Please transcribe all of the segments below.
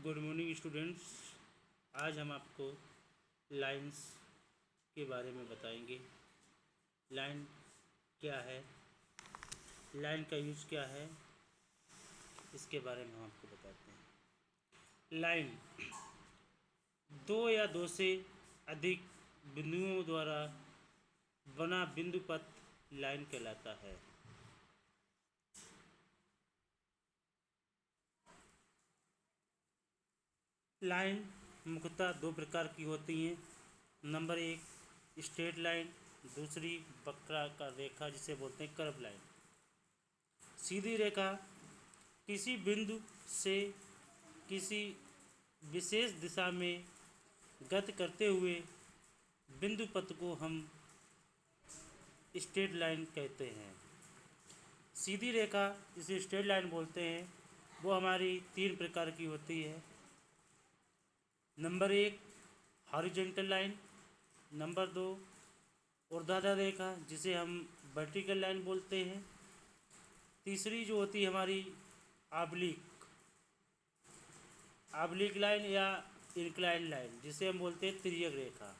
Good morning students. आज हम आपको लाइंस के बारे में बताएंगे। लाइन क्या है, लाइन का यूज़ क्या है, इसके बारे में हम आपको बताते हैं। लाइन दो या दो से अधिक बिंदुओं द्वारा बना बिंदु पथ लाइन कहलाता है। लाइन मुख्यतः दो प्रकार की होती हैं। नंबर एक स्ट्रेट लाइन, दूसरी वक्राकार रेखा जिसे बोलते हैं कर्व लाइन। सीधी रेखा किसी बिंदु से किसी विशेष दिशा में गति करते हुए बिंदु पथ को हम स्ट्रेट लाइन कहते हैं। सीधी रेखा जिसे स्ट्रेट लाइन बोलते हैं वो हमारी तीन प्रकार की होती है। नंबर एक हॉरिजॉन्टल लाइन, नंबर दो ऊर्ध्वाधर रेखा जिसे हम वर्टिकल लाइन बोलते हैं, तीसरी जो होती है हमारी ऑब्लिक लाइन या इंक्लाइन लाइन जिसे हम बोलते हैं तिर्यक रेखा।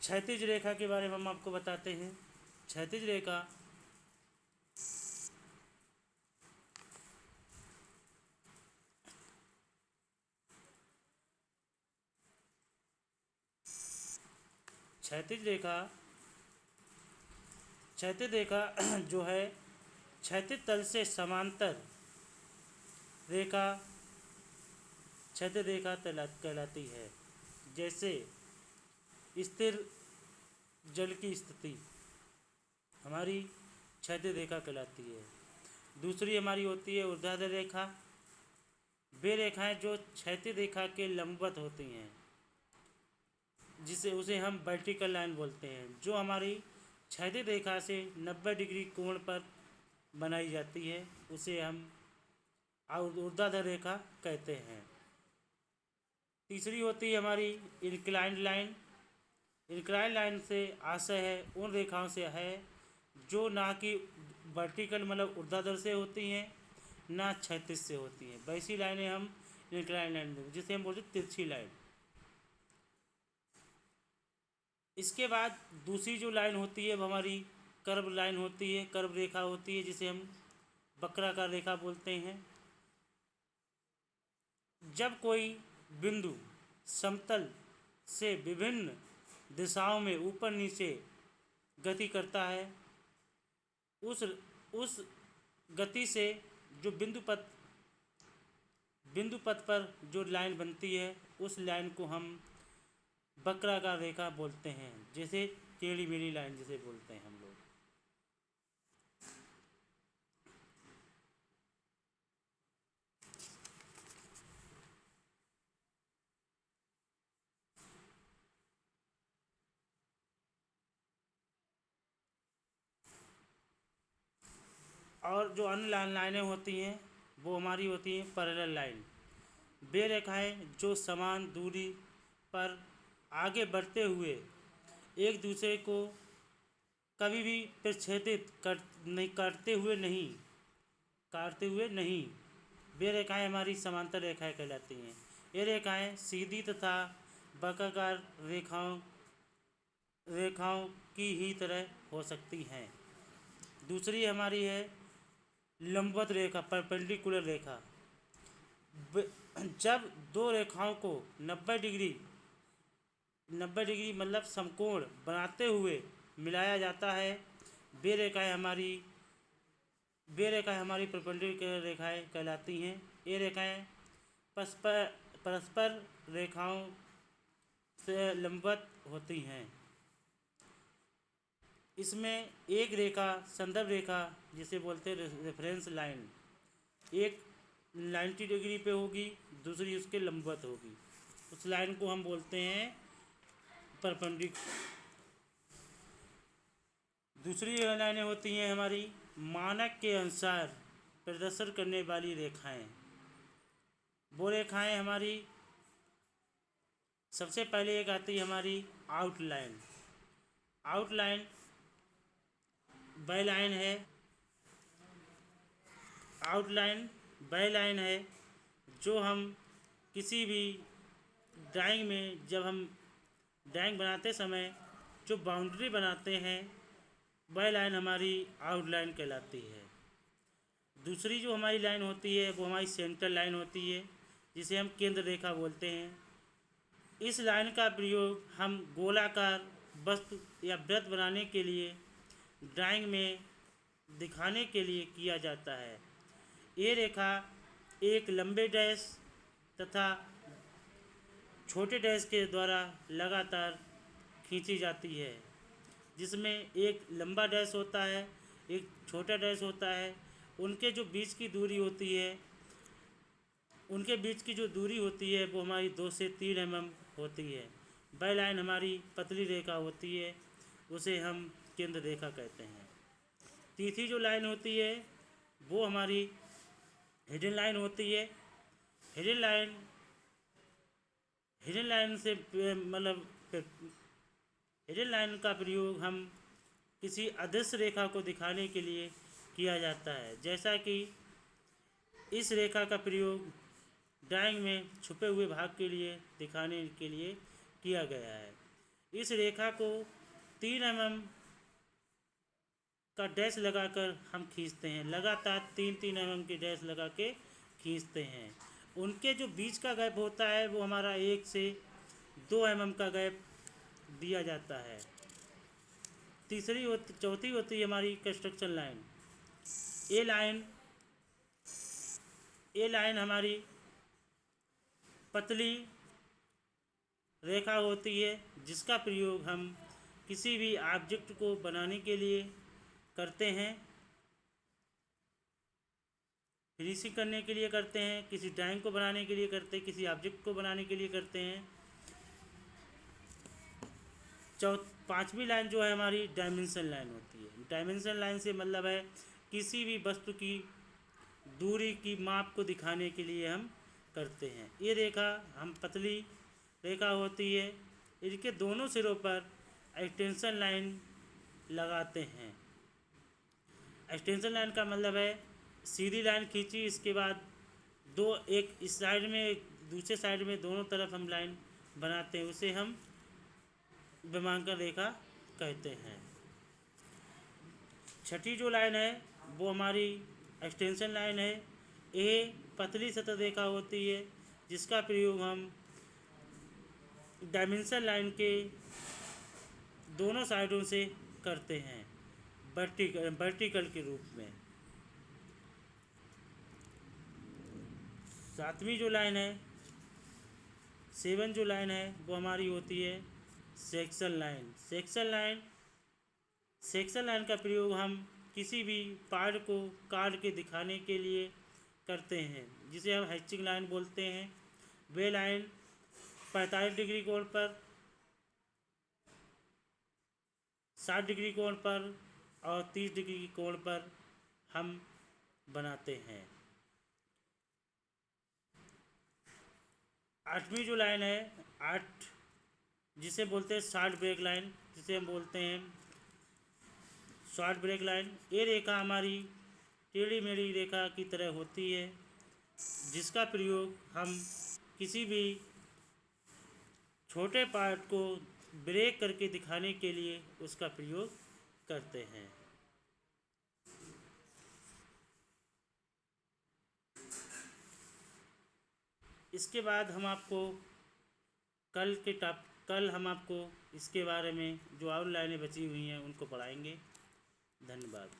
क्षैतिज रेखा के बारे में हम आपको बताते हैं। क्षैतिज रेखा क्षैतिज रेखा जो है क्षैतिज तल से समांतर रेखा क्षैतिज रेखा कहलाती है। जैसे स्थिर जल की स्थिति हमारी क्षैतिज रेखा कहलाती है। दूसरी हमारी होती है ऊर्ध्वाधर रेखा। वे रेखाएं जो क्षैतिज रेखा के लंबवत होती हैं उसे हम वर्टिकल लाइन बोलते हैं, जो हमारी क्षैतिज रेखा से 90 डिग्री कोण पर बनाई जाती है, उसे हम ऊर्ध्वाधर रेखा कहते हैं। तीसरी होती है हमारी इंक्लाइंड लाइन। इंक्लाइंड लाइन से आशय है उन रेखाओं से है जो ना कि वर्टिकल मतलब ऊर्ध्वाधर से होती हैं ना क्षैतिज से होती हैं, वैसी लाइनें हम इंक्लाइंड लाइन जिसे हम बोलते हैं तिरछी लाइन। इसके बाद दूसरी जो लाइन होती है वो हमारी कर्व लाइन होती है, कर्व रेखा होती है जिसे हम वक्राकार रेखा बोलते हैं। जब कोई बिंदु समतल से विभिन्न दिशाओं में ऊपर नीचे गति करता है, उस गति से जो बिंदु पथ पर जो लाइन बनती है उस लाइन को हम वक्राकार रेखा बोलते हैं, जैसे टेढ़ी मेढ़ी लाइन जिसे बोलते हैं हम लोग। और जो अन्य लाइनें होती हैं वो हमारी होती हैं पैरेलल लाइन। वे रेखाएं जो समान दूरी पर आगे बढ़ते हुए एक दूसरे को कभी भी प्रक्षेपित काटते हुए नहीं, वे रेखाएं हमारी समांतर रेखाएं कहलाती हैं। ये रेखाएं सीधी तथा वक्राकार रेखाओं की ही तरह हो सकती हैं। दूसरी हमारी है लंबवत रेखा, परपेंडिकुलर रेखा। जब दो रेखाओं को 90 डिग्री मतलब समकोण बनाते हुए मिलाया जाता है, वे रेखाएं हमारी परपेंडिकुलर रेखाएं कहलाती हैं। ये रेखाएं परस्पर रेखाओं से लंबवत होती हैं। इसमें एक रेखा संदर्भ रेखा जिसे बोलते हैं रेफरेंस लाइन, एक 90 डिग्री पे होगी, दूसरी उसके लंबवत होगी, उस लाइन को हम बोलते हैं परपेंडिकुलर। दूसरी लाइनें होती हैं हमारी मानक के अनुसार प्रदर्शन करने वाली रेखाएं। वो रेखाएं हमारी सबसे पहले एक आती है हमारी आउटलाइन। आउटलाइन वह लाइन है जो हम किसी भी ड्राइंग में, जब हम ड्राइंग बनाते समय जो बाउंड्री बनाते हैं, वह लाइन हमारी आउटलाइन कहलाती है। दूसरी जो हमारी लाइन होती है वो हमारी सेंटर लाइन होती है, जिसे हम केंद्र रेखा बोलते हैं। इस लाइन का प्रयोग हम गोलाकार वस्तु या वृत्त बनाने के लिए, ड्राइंग में दिखाने के लिए किया जाता है। ये रेखा एक लंबे डैश तथा छोटे डैश के द्वारा लगातार खींची जाती है, जिसमें एक लंबा डैश होता है, एक छोटा डैश होता है। उनके जो बीच की दूरी होती है, उनके बीच की जो दूरी होती है वो हमारी 2 से 3 mm होती है। वह लाइन हमारी पतली रेखा होती है, उसे हम केंद्र रेखा कहते हैं। तीसरी जो लाइन होती है वो हमारी हिडन लाइन होती है। हिडन लाइन से मतलब हिडन लाइन का प्रयोग हम किसी अदृश्य रेखा को दिखाने के लिए किया जाता है, जैसा कि इस रेखा का प्रयोग ड्राइंग में छुपे हुए भाग के लिए दिखाने के लिए किया गया है। इस रेखा को 3 mm का डैश लगाकर हम खींचते हैं, लगातार 3-3 mm के डैश लगा के खींचते हैं। उनके जो बीच का गैप होता है वो हमारा 1 से 2 mm का गैप दिया जाता है। चौथी होती है हमारी कंस्ट्रक्शन लाइन। ये लाइन हमारी पतली रेखा होती है, जिसका प्रयोग हम किसी भी ऑब्जेक्ट को बनाने के लिए करते हैं, फिनिशिंग करने के लिए करते हैं, किसी ड्राइंग को बनाने के लिए करते हैं, किसी ऑब्जेक्ट को बनाने के लिए करते हैं। पांचवी लाइन जो है हमारी डायमेंशन लाइन होती है। डायमेंशन लाइन से मतलब है किसी भी वस्तु की दूरी की माप को दिखाने के लिए हम करते हैं। ये रेखा हम पतली रेखा होती है, इनके दोनों सिरों पर एक्सटेंशन लाइन लगाते हैं। एक्सटेंशन लाइन का मतलब है सीधी लाइन खींची, इसके बाद एक इस साइड में एक दूसरे साइड में दोनों तरफ हम लाइन बनाते हैं, उसे हम विमांकन रेखा कहते हैं। छठी जो लाइन है वो हमारी एक्सटेंशन लाइन है। ये पतली सतह रेखा होती है, जिसका प्रयोग हम डायमेंशन लाइन के दोनों साइडों से करते हैं वर्टिकल के रूप में। सातवीं जो लाइन है, 7 जो लाइन है वो हमारी होती है सेक्शन लाइन। सेक्शन लाइन का प्रयोग हम किसी भी पार्ट को काट के दिखाने के लिए करते हैं, जिसे हम हैचिंग लाइन बोलते हैं। वे लाइन 45 डिग्री कोण पर, 60 डिग्री कोण पर और 30 डिग्री कोण पर हम बनाते हैं। 8वीं जो लाइन है, 8 जिसे बोलते हैं शॉर्ट ब्रेक लाइन, जिसे हम बोलते हैं शॉर्ट ब्रेक लाइन। ये रेखा हमारी टेढ़ी मेढ़ी रेखा की तरह होती है, जिसका प्रयोग हम किसी भी छोटे पार्ट को ब्रेक करके दिखाने के लिए उसका प्रयोग करते हैं। इसके बाद हम आपको कल हम आपको इसके बारे में जो और लाइनें बची हुई हैं उनको पढ़ाएंगे। धन्यवाद।